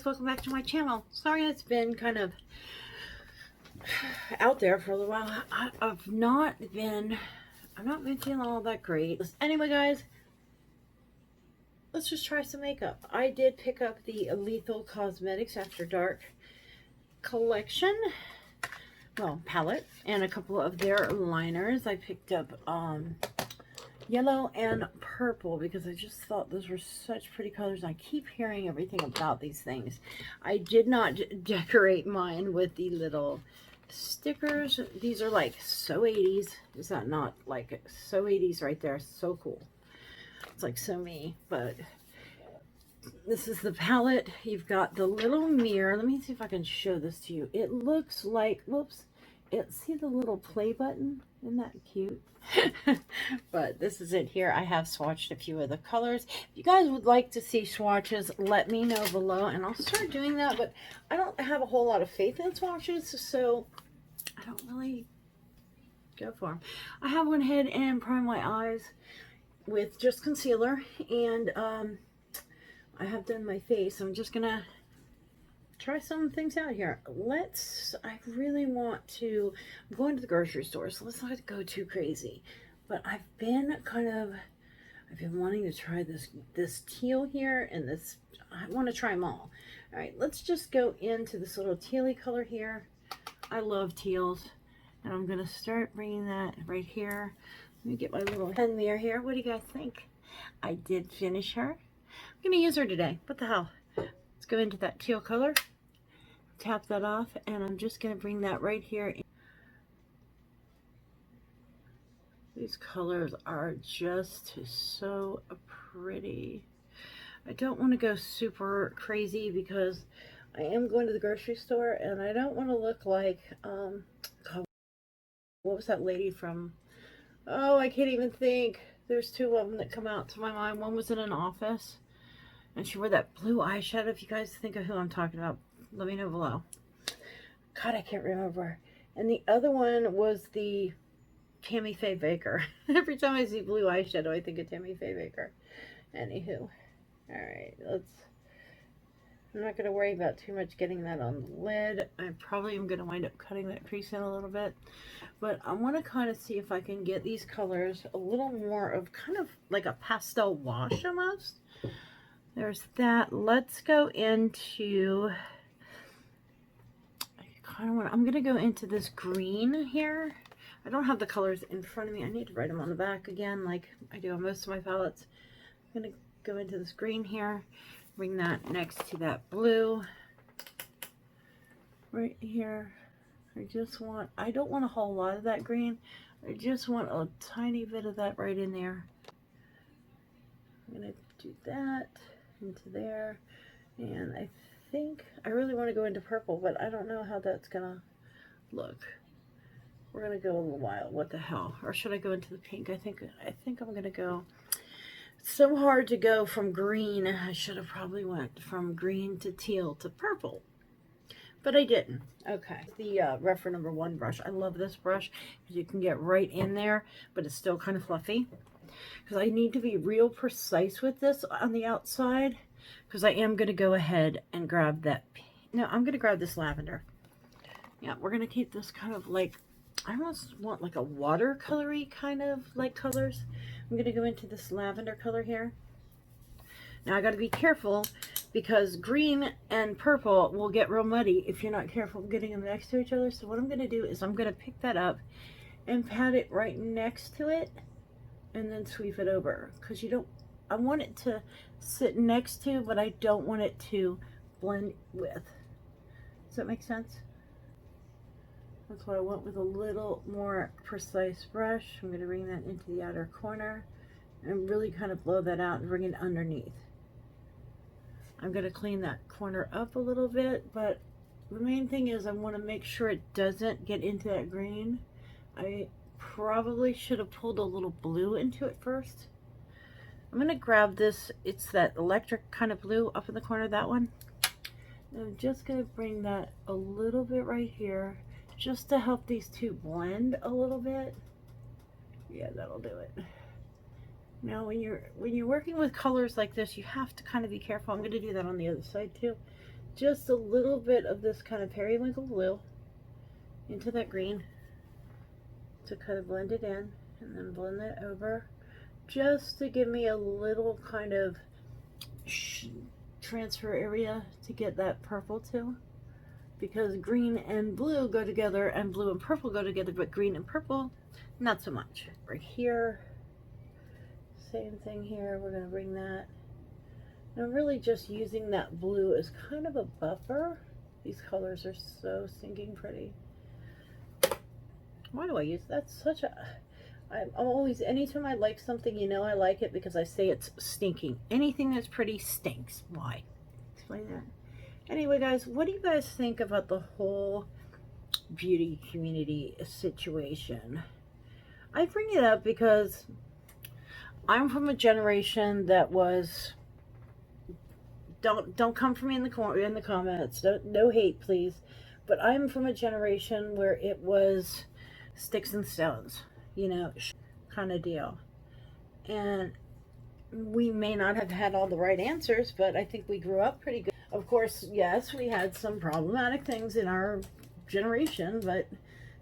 guys, welcome back to my channel. Sorry it's been kind of out there for a little while. I've not been feeling all that great. Anyway guys, let's just try some makeup. I did pick up the Lethal Cosmetics After Dark collection, well, palette, and a couple of their liners. I picked up yellow and purple because I just thought those were such pretty colors. I keep hearing everything about these things. I did not decorate mine with the little stickers. These are like so 80s. Is that not like so 80s right there? So cool. It's like so me. But this is the palette. You've got the little mirror. Let me see if I can show this to you. It looks like, whoops, see the little play button? Isn't that cute? But this is it here. I have swatched a few of the colors. If you guys would like to see swatches, let me know below and I'll start doing that. But I don't have a whole lot of faith in swatches, so I don't really go for them. I have went ahead and primed my eyes with just concealer, and I have done my face. I'm just gonna try some things out here. I really want to, I'm going to the grocery store, so let's not go too crazy. But I've been wanting to try this teal here, and this, I want to try them all. All right, let's just go into this little tealy color here. I love teals, and I'm gonna start bringing that right here. Let me get my little pen mirror here. What do you guys think? I did finish her. I'm gonna use her today. What the hell? Let's go into that teal color, tap that off, and I'm just going to bring that right here. These colors are just so pretty. I don't want to go super crazy because I am going to the grocery store, and I don't want to look like, God, what was that lady from, oh, I can't even think. There's two of them that come out to my mind. One was in an office, and she wore that blue eyeshadow. If you guys think of who I'm talking about, let me know below. God, I can't remember. And the other one was the Tammy Faye Baker. Every time I see blue eyeshadow, I think of Tammy Faye Baker. Anywho. Alright, I'm not going to worry about too much getting that on the lid. I probably am going to wind up cutting that crease in a little bit. But I want to kind of see if I can get these colors a little more of kind of like a pastel wash almost. There's that. Let's go into, I'm going to go into this green here. I don't have the colors in front of me. I need to write them on the back again like I do on most of my palettes. I'm going to go into this green here. Bring that next to that blue right here. I don't want a whole lot of that green. I just want a tiny bit of that right in there. I'm going to do that into there, and I think I really want to go into purple, but I don't know how that's gonna look. We're gonna go a little wild. What the hell? Or should I go into the pink? I think I'm gonna go. It's so hard to go from green. I should have probably went from green to teal to purple, but I didn't. Okay, the Refer number 1 brush. I love this brush because you can get right in there, but it's still kind of fluffy. Because I need to be real precise with this on the outside, because I am going to go ahead and grab that. No, I'm going to grab this lavender. Yeah, we're going to keep this kind of like, I almost want like a watercolory kind of like colors. I'm going to go into this lavender color here. Now I got to be careful because green and purple will get real muddy if you're not careful getting them next to each other. So what I'm going to do is I'm going to pick that up and pat it right next to it, and then sweep it over, because I want it to sit next to, but I don't want it to blend with. Does that make sense? That's what I want with a little more precise brush. I'm going to bring that into the outer corner and really kind of blow that out and bring it underneath. I'm going to clean that corner up a little bit, but the main thing is I want to make sure it doesn't get into that green. I probably should have pulled a little blue into it first. I'm going to grab this. It's that electric kind of blue up in the corner, that one. And I'm just going to bring that a little bit right here just to help these two blend a little bit. Yeah, that'll do it. Now when you're working with colors like this, you have to kind of be careful. I'm going to do that on the other side too. just a little bit of this kind of periwinkle blue into that green to kind of blend it in, and then blend that over just to give me a little kind of transfer area to get that purple to, because green and blue go together and blue and purple go together, but green and purple not so much. Right here, same thing here, we're going to bring that. And I'm really just using that blue as kind of a buffer. These colors are so stinking pretty. Why do I use that? Such a, I'm always, anytime I like something, you know I like it because I say it's stinking. Anything that's pretty stinks. Why? Explain that. Anyway, guys, what do you guys think about the whole beauty community situation? I bring it up because I'm from a generation that was, don't come for me in the comments. No hate, please. But I'm from a generation where it was sticks and stones, you know, kind of deal. And we may not have had all the right answers, but I think we grew up pretty good. Of course, yes, we had some problematic things in our generation, but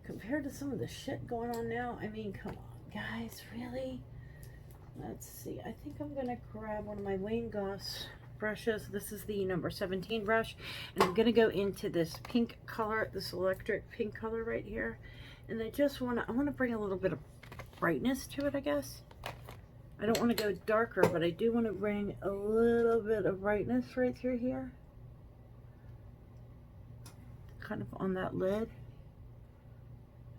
compared to some of the shit going on now, I mean, come on, guys, really? Let's see. I think I'm going to grab one of my Wayne Goss brushes. This is the number 17 brush, and I'm going to go into this pink color, this electric pink color right here. And I just want to bring a little bit of brightness to it, I guess. I don't want to go darker, but I do want to bring a little bit of brightness right through here. Kind of on that lid.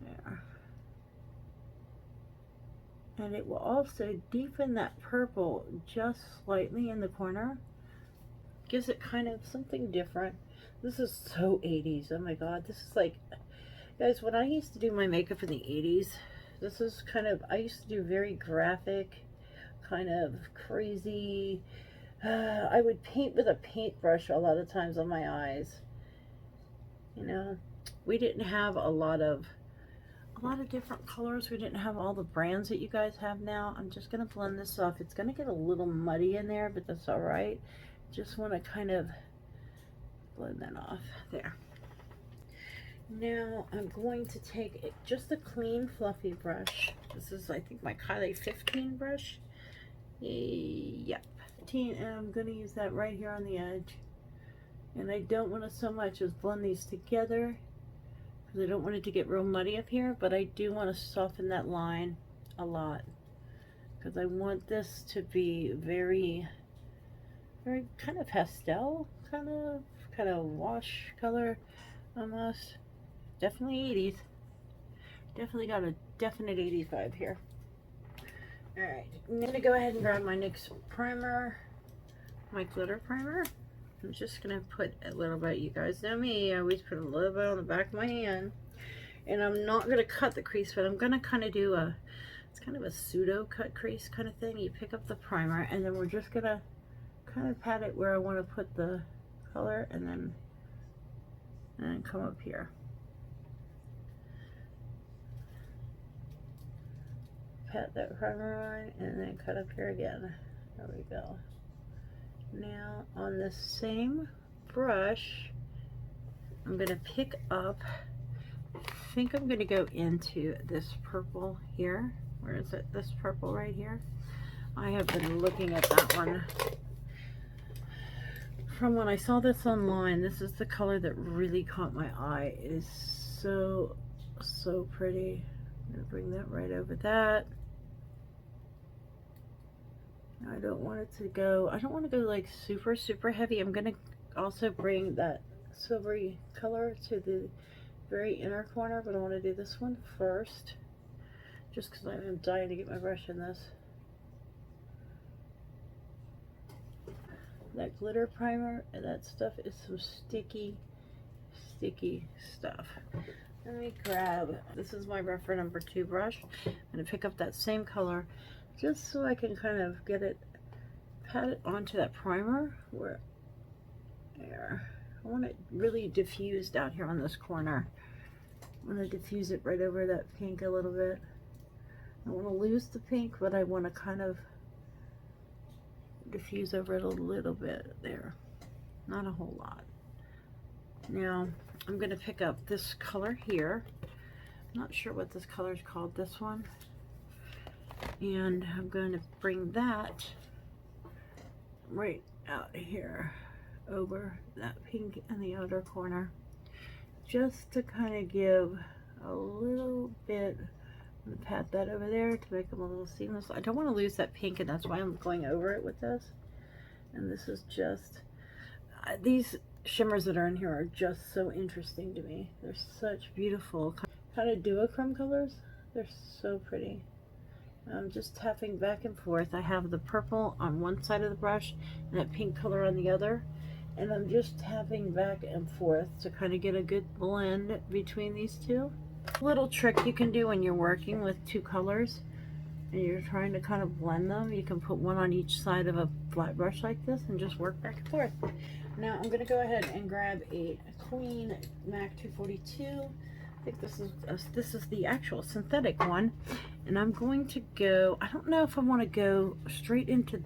There. And it will also deepen that purple just slightly in the corner. Gives it kind of something different. This is so 80s. Oh my god, this is like, guys, when I used to do my makeup in the 80s, this is kind of, I used to do very graphic, kind of crazy, I would paint with a paintbrush a lot of times on my eyes. You know, we didn't have a lot of different colors. We didn't have all the brands that you guys have now. I'm just going to blend this off. It's going to get a little muddy in there, but that's all right. Just want to kind of blend that off there. Now I'm going to take just a clean fluffy brush. This is, I think, my Kylie 15 brush. Yep, 15, and I'm going to use that right here on the edge. And I don't want to so much as blend these together because I don't want it to get real muddy up here, but I do want to soften that line a lot because I want this to be very, very kind of pastel, kind of wash color almost. Definitely 80s. Definitely got a definite 80s vibe here. Alright, I'm going to go ahead and grab my NYX primer, my glitter primer. I'm just going to put a little bit, you guys know me, I always put a little bit on the back of my hand. And I'm not going to cut the crease, but I'm going to kind of do it's kind of a pseudo cut crease kind of thing. You pick up the primer, and then we're just going to kind of pat it where I want to put the color, and then come up here. Pat that primer on, and then cut up here again. There we go. Now on the same brush, I'm going to pick up, I think I'm going to go into this purple here. Where is it? This purple right here. I have been looking at that one from when I saw this online. This is the color that really caught my eye. It is so, so pretty. I'm going to bring that right over that. I don't want it to go, I don't want to go like super, super heavy. I'm going to also bring that silvery color to the very inner corner, but I want to do this one first, just because I'm dying to get my brush in this. That glitter primer and that stuff is some sticky, sticky stuff. Let me grab, this is my reference number 2 brush. I'm going to pick up that same color just so I can kind of get it, pat it onto that primer where, there. I want it really diffused out here on this corner. I want to diffuse it right over that pink a little bit. I want to lose the pink, but I want to kind of diffuse over it a little bit there. Not a whole lot. Now I'm going to pick up this color here. I'm not sure what this color is called, this one. And I'm going to bring that right out here over that pink in the outer corner, just to kind of give a little bit. I'm going to pat that over there to make them a little seamless. I don't want to lose that pink, and that's why I'm going over it with this. And this is just, these shimmers that are in here are just so interesting to me. They're such beautiful kind of duochrome colors. They're so pretty. I'm just tapping back and forth. I have the purple on one side of the brush and that pink color on the other, and I'm just tapping back and forth to kind of get a good blend between these two. A little trick you can do when you're working with two colors and you're trying to kind of blend them, you can put one on each side of a flat brush like this and just work back and forth. Now I'm going to go ahead and grab a Queen MAC 242. I think this is the actual synthetic one, and I'm going to go, I don't know if I want to go straight into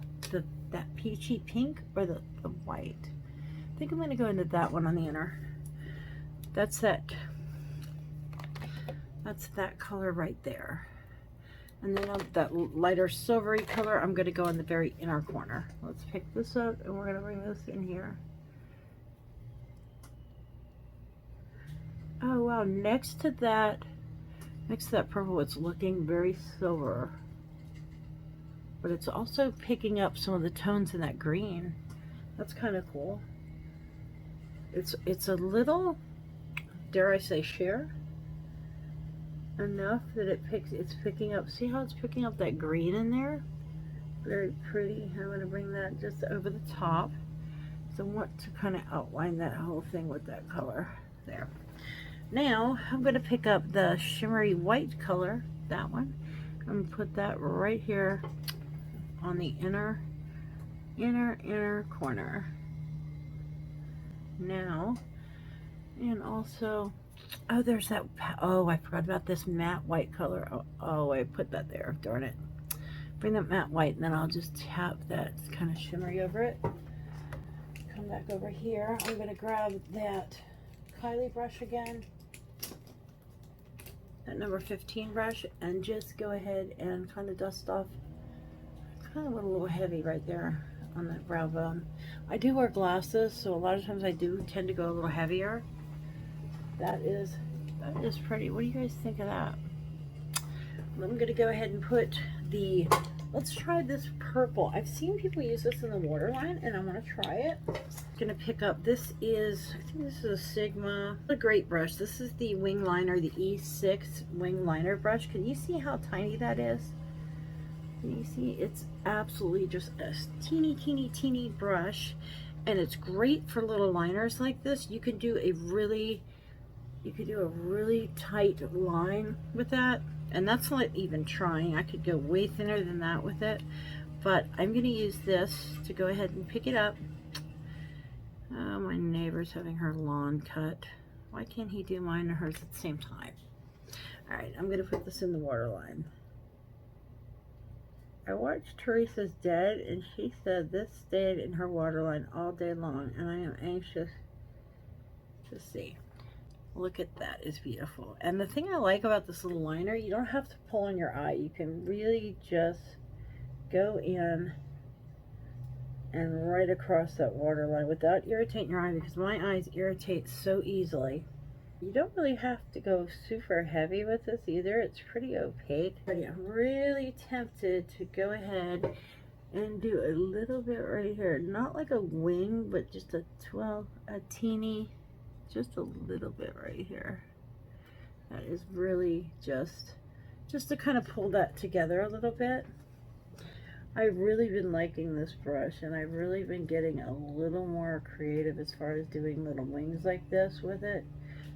that peachy pink or the white. I think I'm going to go into that one on the inner. That's that color right there. And then on that lighter silvery color, I'm going to go in the very inner corner. Let's pick this up, and we're going to bring this in here. Oh wow, next to that purple, it's looking very silver, but it's also picking up some of the tones in that green. That's kind of cool. It's a little, dare I say, sheer enough that it's picking up. See how it's picking up that green in there? Very pretty. I'm going to bring that just over the top. So I want to kind of outline that whole thing with that color there. Now I'm going to pick up the shimmery white color, that one. I'm going to put that right here on the inner corner. Now, and also, oh, there's that, oh, I forgot about this matte white color. Oh, I put that there, darn it. Bring that matte white, and then I'll just tap that kind of shimmery over it. Come back over here. I'm going to grab that Kylie brush again, that number 15 brush, and just go ahead and kind of dust off. Kind of went a little heavy right there on that brow bone. I do wear glasses, so a lot of times I do tend to go a little heavier. That is pretty. What do you guys think of that? I'm going to go ahead and put the, let's try this purple. I've seen people use this in the waterline, and I want to try it. I'm going to pick up, this is, I think this is a Sigma, a great brush. This is the wing liner, the E6 wing liner brush. Can you see how tiny that is? Can you see? It's absolutely just a teeny brush, and it's great for little liners like this. You can do a really tight line with that, and that's not even trying. I could go way thinner than that with it, but I'm going to use this to go ahead and pick it up. Oh, my neighbor's having her lawn cut. Why can't he do mine and hers at the same time? All right, I'm going to put this in the waterline. I watched Teresa's Dead, and she said this stayed in her waterline all day long, and I am anxious to see. Look at that, it's beautiful. And the thing I like about this little liner, you don't have to pull on your eye. You can really just go in and right across that waterline without irritating your eye, because my eyes irritate so easily. You don't really have to go super heavy with this either. It's pretty opaque. But I'm really tempted to go ahead and do a little bit right here. Not like a wing, but just a teeny, just a little bit right here. That is really just to kind of pull that together a little bit. I've really been liking this brush, and I've really been getting a little more creative as far as doing little wings like this with it.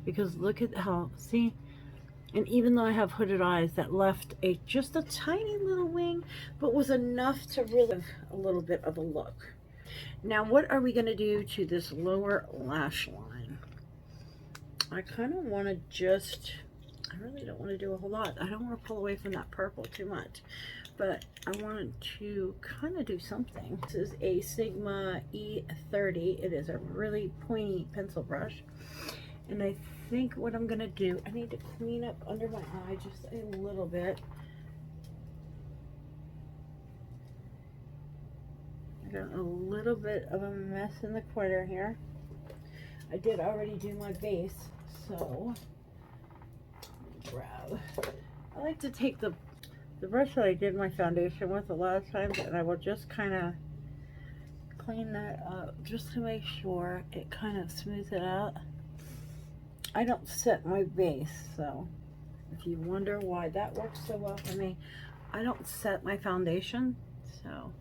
Because look at how, see, and even though I have hooded eyes, that left just a tiny little wing, but was enough to really have a little bit of a look. Now, what are we going to do to this lower lash line? I kind of want to just I really don't want to do a whole lot. I don't want to pull away from that purple too much, but I wanted to kind of do something. This is a Sigma E30. It is a really pointy pencil brush. And I think what I'm going to do, I need to clean up under my eye just a little bit. I got a little bit of a mess in the corner here. I did already do my base, so grab. I like to take the brush that I did my foundation with a lot of times, and I will just kind of clean that up just to make sure it kind of smooths it out. I don't set my base, so if you wonder why that works so well for me, I don't set my foundation. So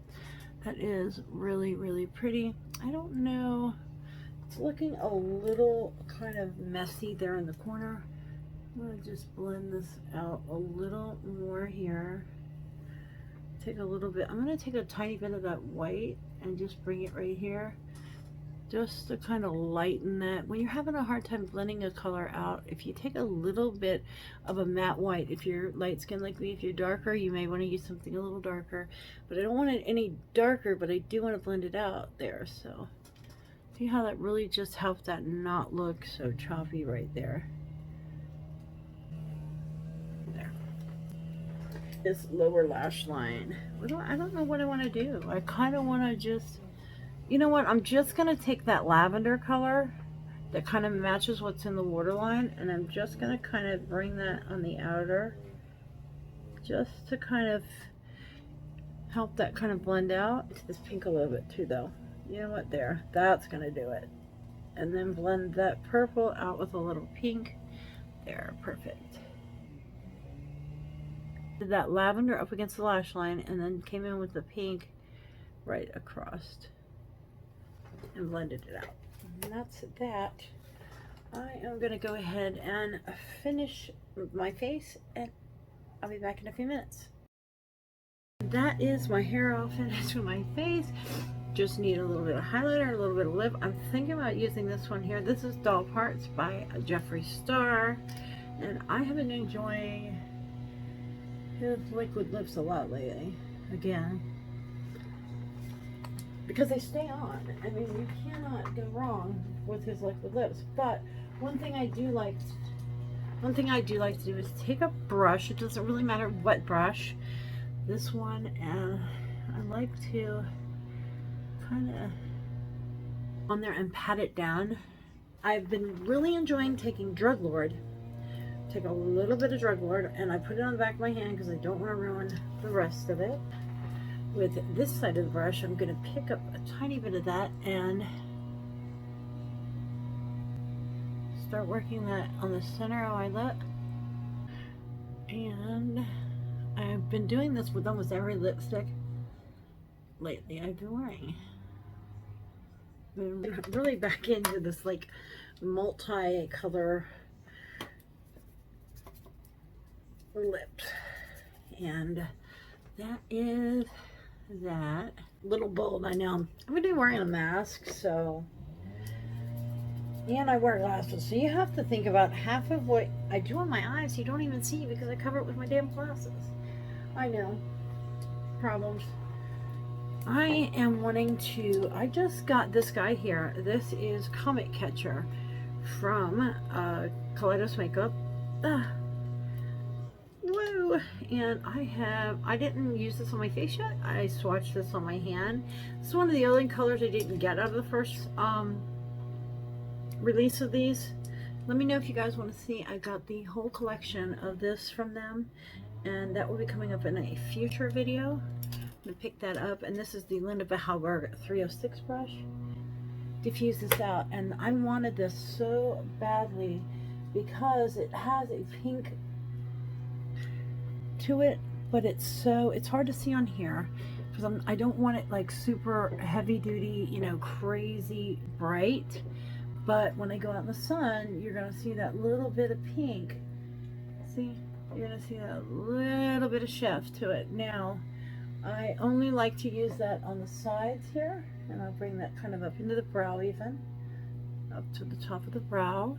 that is really, really pretty. I don't know, it's looking a little kind of messy there in the corner. I'm going to just blend this out a little more here. Take a little bit, I'm going to take a tiny bit of that white and just bring it right here, just to kind of lighten that. When you're having a hard time blending a color out, if you take a little bit of a matte white, if you're light skinned like me, if you're darker, you may want to use something a little darker, but I don't want it any darker, but I do want to blend it out there. So see how that really just helped that not look so choppy right there. This lower lash line, I don't know what I want to do. I kind of want to just, you know what, I'm just going to take that lavender color that kind of matches what's in the waterline, and I'm just going to kind of bring that on the outer, just to kind of help that kind of blend out. This pink a little bit too though. You know what, there, that's going to do it. And then blend that purple out with a little pink. There, perfect. Did that lavender up against the lash line, and then came in with the pink right across and blended it out. And that's that. I am going to go ahead and finish my face, and I'll be back in a few minutes. That is my hair all finished with my face. Just need a little bit of highlighter, a little bit of lip. I'm thinking about using this one here. This is Doll Parts by Jeffree Star, and I have been enjoying his liquid lips a lot lately, again, because they stay on. I mean, you cannot go wrong with his liquid lips. But one thing I do like to do is take a brush. It doesn't really matter what brush. This one, and I like to kind of on there and pat it down. I've been really enjoying taking Drug Lord. Take a little bit of Drug Lord, and I put it on the back of my hand because I don't want to ruin the rest of it. With this side of the brush, I'm going to pick up a tiny bit of that and start working that on the center of my lip. And I've been doing this with almost every lipstick lately I've been wearing. I'm really back into this like multi-color lips, and that is that. Little bold, I know. I'm gonna be wearing a mask, so, and I wear glasses, so you have to think about half of what I do on my eyes you don't even see because I cover it with my damn glasses. I know, problems. I am wanting to, I just got this guy here. This is Comet Catcher from Kaleidos Makeup. Woo! And I didn't use this on my face yet. I swatched this on my hand. This is one of the only colors I didn't get out of the first release of these. Let me know if you guys want to see. I got the whole collection of this from them, and that will be coming up in a future video. I'm going to pick that up, and this is the Linda Behalberg 306 brush. Diffuse this out, and I wanted this so badly because it has a pink to it, but it's hard to see on here because I don't want it like super heavy duty, you know, crazy bright. But when I go out in the sun, you're gonna see that little bit of pink. See, you're gonna see that little bit of shift to it. Now, I only like to use that on the sides here, and I'll bring that kind of up into the brow, even up to the top of the brow.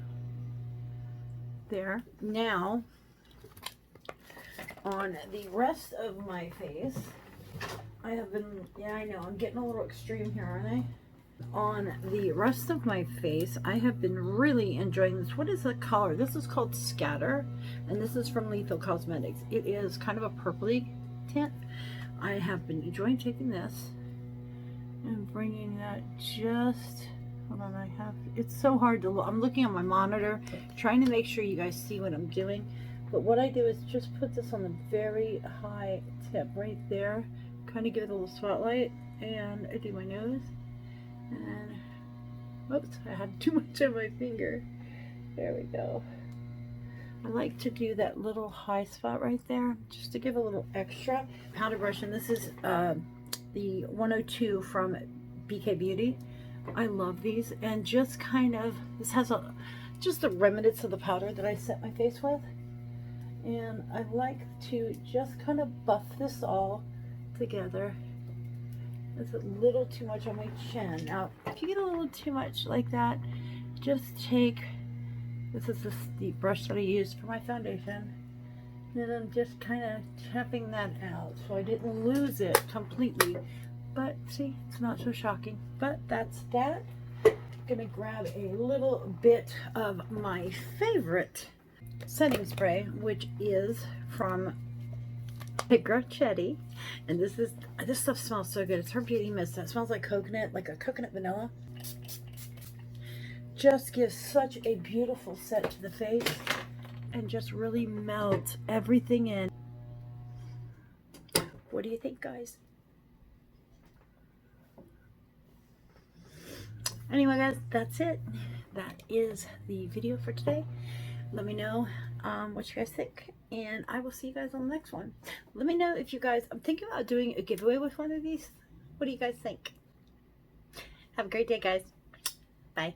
there. Now, on the rest of my face, I have been, yeah, I know, I'm getting a little extreme here, aren't I? On the rest of my face, I have been really enjoying this. What is the color? This is called Scatter, and this is from Lethal Cosmetics. It is kind of a purpley tint. I have been enjoying taking this and bringing that just, hold on, I have, it's so hard to look. I'm looking on my monitor, trying to make sure you guys see what I'm doing. But what I do is just put this on the very high tip right there, kind of give it a little spotlight, and I do my nose. And, whoops, I had too much on my finger. There we go. I like to do that little high spot right there, just to give a little extra. Powder brush, and this is the 102 from BK Beauty. I love these, and just kind of, this has just the remnants of the powder that I set my face with. And I like to just kind of buff this all together. It's a little too much on my chin. Now, if you get a little too much like that, just take, this is the brush that I used for my foundation, and I'm just kind of tapping that out so I didn't lose it completely. But see, it's not so shocking. But that's that. I'm gonna grab a little bit of my favorite setting spray, which is from Chetty, and this stuff smells so good. It's her beauty mist. It smells like coconut, like a coconut vanilla. Just gives such a beautiful set to the face and just really melts everything in. What do you think, guys? Anyway, guys, that's it. That is the video for today. Let me know what you guys think, and I will see you guys on the next one. Let me know if you guys, I'm thinking about doing a giveaway with one of these. What do you guys think? Have a great day, guys. Bye.